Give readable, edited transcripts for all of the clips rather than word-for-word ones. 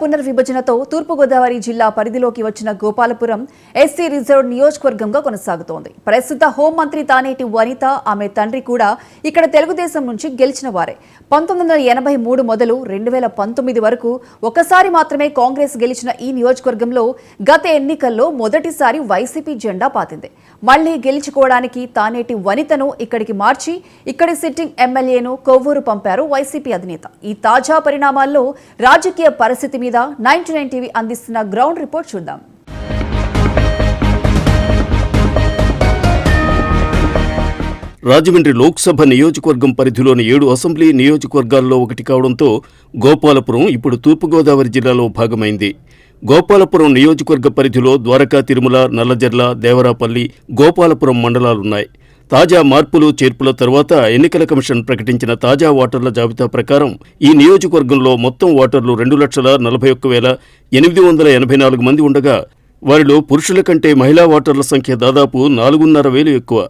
పునర్విభజనతో తూర్పుగోదావరి జిల్లా పరిధిలోకి వచ్చిన గోపాలపురం ఎస్సీ రిజర్వ్ నియోజకవర్గంగా కొనసాగుతోంది. ప్రస్తుత హోంమంత్రి తానేటి వనిత, ఆమె తండ్రి కూడా ఇక్కడ తెలుగుదేశం నుంచి గెలిచిన వారే. 1983 మొదలు 2019 వరకు ఒకసారి మాత్రమే కాంగ్రెస్ గెలిచిన ఈ నియోజకవర్గంలో గత ఎన్నికల్లో మొదటిసారి వైసీపీ జెండా పాతింది. మళ్లీ గెలుచుకోవడానికి తానేటి వనితను ఇక్కడికి మార్చి ఇక్కడి సిట్టింగ్ ఎమ్మెల్యేను కొవ్వూరు పంపారు వైసీపీ అధినేత. ఈ తాజా పరిణామాల్లో రాజకీయ పరిస్థితి మీద 99 టీవీ అందిస్తున్న గ్రౌండ్ రిపోర్ట్ చూద్దాం. రాజమండ్రి లోక్సభ నియోజకవర్గం పరిధిలోని 7 అసెంబ్లీ నియోజకవర్గాల్లో ఒకటి కావడంతో గోపాలపురం ఇప్పుడు తూర్పుగోదావరి జిల్లాలో భాగమైంది. గోపాలపురం నియోజకవర్గ పరిధిలో ద్వారకా, తిరుమల, నల్లజర్ల, దేవరాపల్లి, గోపాలపురం మండలాలున్నాయి. తాజా మార్పులు చేర్పుల తర్వాత ఎన్నికల కమిషన్ ప్రకటించిన తాజా ఓటర్ల జాబితా ప్రకారం ఈ నియోజకవర్గంలో మొత్తం ఓటర్లు 2,41,884 మంది ఉండగా వారిలో పురుషుల కంటే మహిళా ఓటర్ల సంఖ్య దాదాపు 4,500 ఎక్కువ.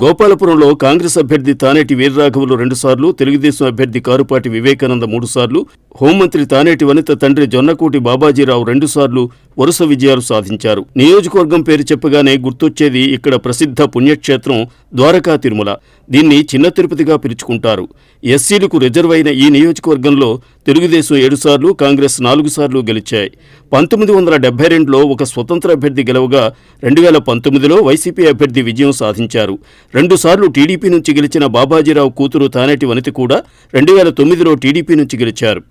గోపాలపురంలో కాంగ్రెస్ అభ్యర్థి తానేటి వీర్రాఘవులు 2 సార్లు, తెలుగుదేశం అభ్యర్థి కారుపాటి వివేకానంద 3 సార్లు, హోంమంత్రి తానేటి వనిత తండ్రి జొన్నకోటి బాబాజీరావు 2 సార్లు వరుస విజయాలు సాధించారు. నియోజకవర్గం పేరు చెప్పగానే గుర్తొచ్చేది ఇక్కడ ప్రసిద్ధ పుణ్యక్షేత్రం ద్వారకా తిరుమల. దీన్ని చిన్న తిరుపతిగా పిలుచుకుంటారు. ఎస్సీలకు రిజర్వ్ అయిన ఈ నియోజకవర్గంలో తెలుగుదేశం 7 సార్లు, కాంగ్రెస్ 4 సార్లు గెలిచాయి. 1972లో ఒక స్వతంత్ర అభ్యర్థి గెలవగా 2019లో వైసీపీ అభ్యర్థి విజయం సాధించారు. 2 సార్లు టీడీపీ నుంచి గెలిచిన బాబాజీరావు కూతురు తానేటి వనిత కూడా 2009లో టీడీపీ నుంచి గెలిచారు.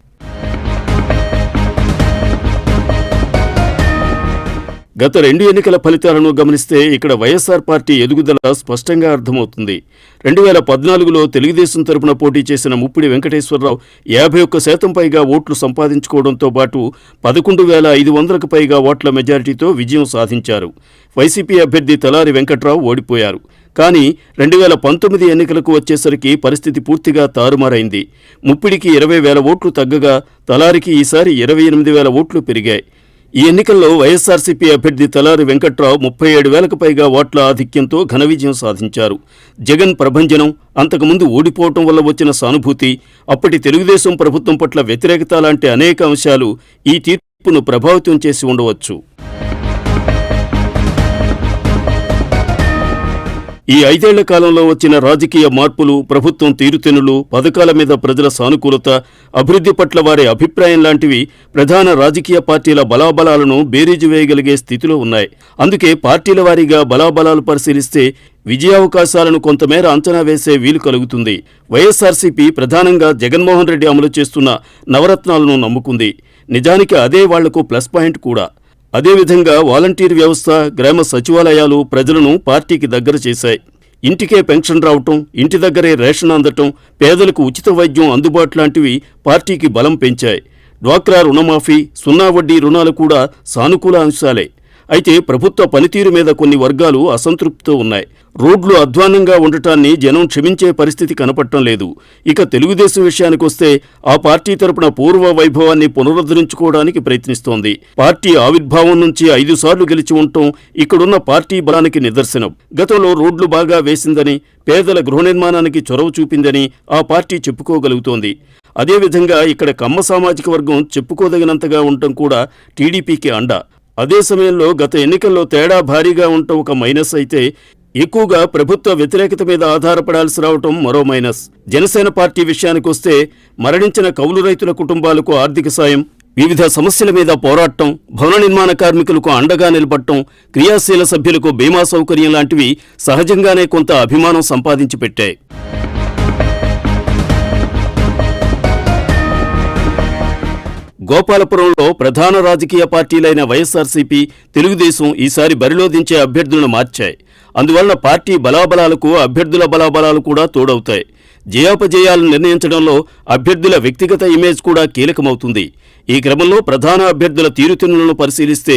గత 2 ఎన్నికల ఫలితాలను గమనిస్తే ఇక్కడ వైఎస్ఆర్ పార్టీ ఎదుగుదల స్పష్టంగా అర్థమవుతుంది. 2014లో తెలుగుదేశం తరపున పోటీ చేసిన ముప్పిడి వెంకటేశ్వరరావు 51% పైగా ఓట్లు సంపాదించుకోవడంతో పాటు 11,500కు పైగా ఓట్ల మెజారిటీతో విజయం సాధించారు. వైసీపీ అభ్యర్థి తలారి వెంకట్రావు ఓడిపోయారు. కానీ 2019 ఎన్నికలకు వచ్చేసరికి పరిస్థితి పూర్తిగా తారుమారైంది. ముప్పిడికి 20,000 ఓట్లు తగ్గగా తలారికి ఈసారి 28,000 ఓట్లు పెరిగాయి. ఈ ఎన్నికల్లో వైఎస్ఆర్సీపీ అభ్యర్థి తలారి వెంకట్రావు 37,000కు పైగా ఓట్ల ఆధిక్యంతో ఘన విజయం సాధించారు. జగన్ ప్రభంజనం, అంతకుముందు ఓడిపోవటం వల్ల వచ్చిన సానుభూతి, అప్పటి తెలుగుదేశం ప్రభుత్వం పట్ల వ్యతిరేకత లాంటి అనేక అంశాలు ఈ తీర్పును ప్రభావితం చేసి ఉండవచ్చు. ఈ 5 ఏళ్ల కాలంలో వచ్చిన రాజకీయ మార్పులు, ప్రభుత్వం తీరుతెన్నులు, పథకాల మీద ప్రజల సానుకూలత, అభివృద్ధి పట్ల వారి అభిప్రాయం లాంటివి ప్రధాన రాజకీయ పార్టీల బలాబలాలను బేరీజు వేయగలిగే స్థితిలో ఉన్నాయి. అందుకే పార్టీల వారీగా బలాబలాలు పరిశీలిస్తే విజయావకాశాలను కొంతమేర అంచనా వేసే వీలు కలుగుతుంది. వైఎస్ఆర్సీపీ ప్రధానంగా జగన్మోహన్ రెడ్డి అమలు చేస్తున్న నవరత్నాలను నమ్ముకుంది. నిజానికి అదే వాళ్లకు ప్లస్ పాయింట్ కూడా. అదేవిధంగా వాలంటీర్ వ్యవస్థ, గ్రామ సచివాలయాలు ప్రజలను పార్టీకి దగ్గర చేశాయి. ఇంటికే పెన్షన్ రావటం, ఇంటి దగ్గరే రేషన్ అందటం, పేదలకు ఉచిత వైద్యం అందుబాటు లాంటివి పార్టీకి బలం పెంచాయి. డ్వాక్రా రుణమాఫీ, 0 వడ్డీ రుణాలు కూడా సానుకూల అంశాలే. అయితే ప్రభుత్వ పనితీరు మీద కొన్ని వర్గాలు అసంతృప్తితో ఉన్నాయి. రోడ్లు అధ్వాన్నంగా ఉండటాన్ని జనం క్షమించే పరిస్థితి కనపడటం లేదు. ఇక తెలుగుదేశం విషయానికొస్తే ఆ పార్టీ తరపున పూర్వ వైభవాన్ని పునరుద్ధరించుకోవడానికి ప్రయత్నిస్తోంది. పార్టీ ఆవిర్భావం నుంచి 5 సార్లు గెలిచి ఉండటం ఇక్కడున్న పార్టీ బలానికి నిదర్శనం. గతంలో రోడ్లు బాగా వేసిందని, పేదల గృహ నిర్మాణానికి చొరవ చూపిందని ఆ పార్టీ చెప్పుకోగలుగుతోంది. అదేవిధంగా ఇక్కడ కమ్మ సామాజిక వర్గం చెప్పుకోదగినంతగా ఉండటం కూడా టీడీపీకి అండ. అదే సమయంలో గత ఎన్నికల్లో తేడా భారీగా ఉండటం ఒక మైనస్ అయితే, ఎక్కువగా ప్రభుత్వ వ్యతిరేకత మీద ఆధారపడాల్సి రావటం మరో మైనస్. జనసేన పార్టీ విషయానికొస్తే మరణించిన కౌలు రైతుల కుటుంబాలకు ఆర్థిక సాయం, వివిధ సమస్యల మీద పోరాటం, భవన నిర్మాణ కార్మికులకు అండగా నిలబడటం, క్రియాశీల సభ్యులకు బీమా సౌకర్యం లాంటివి సహజంగానే కొంత అభిమానం సంపాదించి పెట్టాయి. గోపాలపురంలో ప్రధాన రాజకీయ పార్టీలైన వైఎస్ఆర్సీపీ, తెలుగుదేశం ఈసారి బరిలో దించే అభ్యర్థులను మార్చాయి. అందువలన పార్టీ బలాబలాలకు అభ్యర్థుల బలాబలాలు కూడా తోడవుతాయి. జయాపజయాలను నిర్ణయించడంలో అభ్యర్థుల వ్యక్తిగత ఇమేజ్ కూడా కీలకమవుతుంది. ఈ క్రమంలో ప్రధాన అభ్యర్థుల తీరుతెన్నులను పరిశీలిస్తే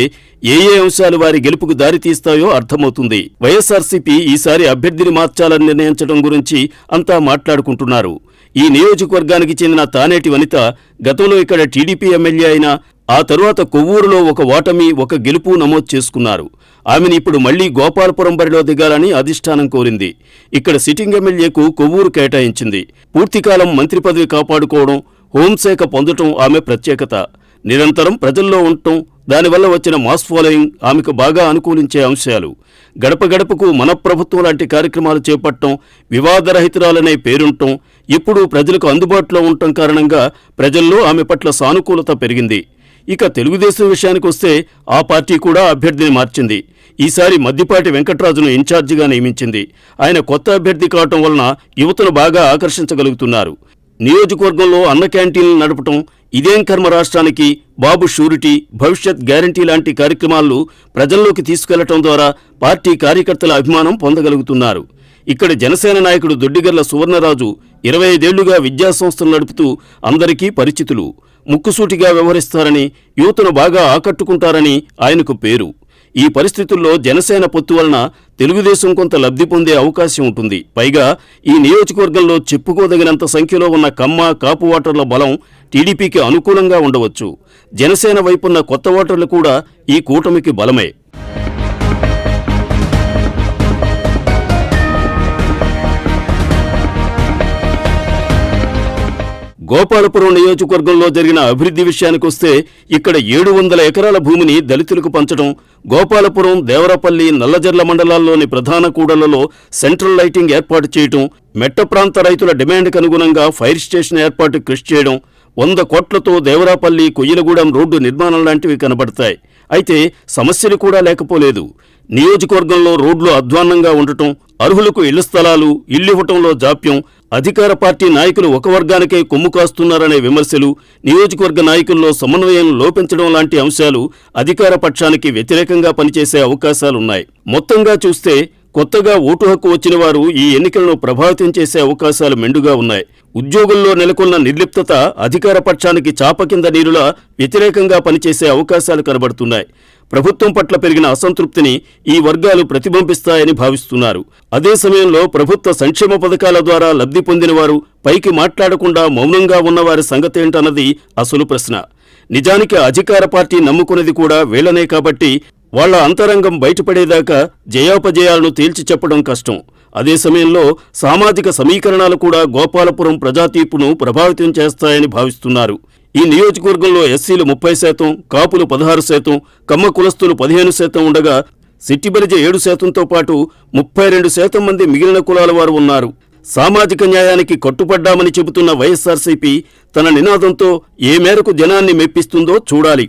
ఏ అంశాలు వారి గెలుపుకు దారితీస్తాయో అర్థమవుతుంది. వైఎస్ఆర్సీపీ ఈసారి అభ్యర్థిని మార్చాలని నిర్ణయించడం గురించి అంతా మాట్లాడుకుంటున్నారు. ఈ నియోజకవర్గానికి చెందిన తానేటి వనిత గతంలో ఇక్కడ టీడీపీ ఎమ్మెల్యే అయిన ఆ తరువాత కొవ్వూరులో ఒక ఓటమి ఒక గెలుపు నమోదు చేసుకున్నారు. ఆమెను ఇప్పుడు మళ్లీ గోపాలపురం బరిలో దిగాలని అధిష్టానం కోరింది. ఇక్కడ సిట్టింగ్ ఎమ్మెల్యేకు కొవ్వూరు కేటాయించింది. పూర్తికాలం మంత్రి పదవి కాపాడుకోవడం, హోంశాఖ పొందటం ఆమె ప్రత్యేకత. నిరంతరం ప్రజల్లో ఉండటం, దానివల్ల వచ్చిన మాస్ ఫాలోయింగ్ ఆమెకు బాగా అనుకూలించే అంశాలు. గడప గడపకు మన ప్రభుత్వం లాంటి కార్యక్రమాలు చేపట్టడం, వివాదరహితురాలనే పేరుండటం, ఇప్పుడు ప్రజలకు అందుబాటులో ఉండటం కారణంగా ప్రజల్లో ఆమె పట్ల సానుకూలత పెరిగింది. ఇక తెలుగుదేశం విషయానికొస్తే ఆ పార్టీ కూడా అభ్యర్థిని మార్చింది. ఈసారి మద్దిపాటి వెంకట్రాజును ఇన్ఛార్జిగా నియమించింది. ఆయన కొత్త అభ్యర్థి కావటం వలన యువతను బాగా ఆకర్షించగలుగుతున్నారు. నియోజకవర్గంలో అన్న క్యాంటీన్లు నడపటం, ఇదేం కర్మ రాష్ట్రానికి, బాబు షూరిటీ, భవిష్యత్ గ్యారంటీ లాంటి కార్యక్రమాలను ప్రజల్లోకి తీసుకెళ్లటం ద్వారా పార్టీ కార్యకర్తల అభిమానం పొందగలుగుతున్నారు. ఇక్కడ జనసేన నాయకుడు దొడ్డిగర్ల సువర్ణరాజు 25 ఏళ్లుగా విద్యాసంస్థలు నడుపుతూ అందరికీ పరిచితులు. ముక్కుసూటిగా వ్యవహరిస్తారని, యువతను బాగా ఆకట్టుకుంటారని ఆయనకు పేరు. ఈ పరిస్థితుల్లో జనసేన పొత్తు వలన తెలుగుదేశం కొంత లబ్ధి పొందే అవకాశం ఉంటుంది. పైగా ఈ నియోజకవర్గంలో చెప్పుకోదగినంత సంఖ్యలో ఉన్న కమ్మ, కాపు ఓటర్ల బలం టీడీపీకి అనుకూలంగా ఉండవచ్చు. జనసేన వైపున్న కొత్త ఓటర్లు కూడా ఈ కూటమికి బలమే. గోపాలపురం నియోజకవర్గంలో జరిగిన అభివృద్ధి విషయానికొస్తే ఇక్కడ 700 ఎకరాల భూమిని దళితులకు పంచడం, గోపాలపురం, దేవరపల్లి, నల్లజర్ల మండలాల్లోని ప్రధాన కూడళ్లలో సెంట్రల్ లైటింగ్ ఏర్పాటు చేయడం, మెట్ట ప్రాంత రైతుల డిమాండ్కు అనుగుణంగా ఫైర్ స్టేషన్ ఏర్పాటు కృషి చేయడం, 100 కోట్లతో దేవరాపల్లి, కొయ్యలగూడెం రోడ్డు నిర్మాణం లాంటివి కనబడతాయి. అయితే సమస్యలు కూడా లేకపోలేదు. నియోజకవర్గంలో రోడ్లు అధ్వాన్నంగా ఉండటం, అర్హులకు ఇళ్ల స్థలాలు, ఇళ్లివ్వటంలో జాప్యం, అధికార పార్టీ నాయకులు ఒక వర్గానికే కొమ్ము కాస్తున్నారనే విమర్శలు, నియోజకవర్గ నాయకుల్లో సమన్వయం లోపించడం లాంటి అంశాలు అధికార పక్షానికి వ్యతిరేకంగా పనిచేసే అవకాశాలున్నాయి. మొత్తంగా చూస్తే కొత్తగా ఓటు హక్కు వచ్చిన వారు ఈ ఎన్నికలను ప్రభావితం చేసే అవకాశాలు మెండుగా ఉన్నాయి. ఉద్యోగుల్లో నెలకొన్న నిర్లిప్తత అధికార పక్షానికి చాప కింద నీరులా వ్యతిరేకంగా పనిచేసే అవకాశాలు కనబడుతున్నాయి. ప్రభుత్వం పట్ల పెరిగిన అసంతృప్తిని ఈ వర్గాలు ప్రతిబింబిస్తాయని భావిస్తున్నారు. అదే సమయంలో ప్రభుత్వ సంక్షేమ పథకాల ద్వారా లబ్ధి పొందిన వారు పైకి మాట్లాడకుండా మౌనంగా ఉన్నవారి సంగతేంటన్నది అసలు ప్రశ్న. నిజానికి అధికార పార్టీ నమ్ముకున్నది కూడా వీళ్లనే కాబట్టి వాళ్ల అంతరంగం బయటపడేదాకా జయాపజయాలను తేల్చి చెప్పడం కష్టం. అదే సమయంలో సామాజిక సమీకరణాలు కూడా గోపాలపురం ప్రజాతీర్పును ప్రభావితం చేస్తాయని భావిస్తున్నారు. ఈ నియోజకవర్గంలో ఎస్సీలు 30%, కాపులు 16%, కమ్మ కులస్తులు 15% ఉండగా సిట్టిబలిజ 7%తో పాటు 32% మంది మిగిలిన కులాల వారు ఉన్నారు. సామాజిక న్యాయానికి కట్టుపడ్డామని చెబుతున్న వైఎస్ఆర్సీపీ తన నినాదంతో ఏ మేరకు జనాన్ని మెప్పిస్తుందో చూడాలి.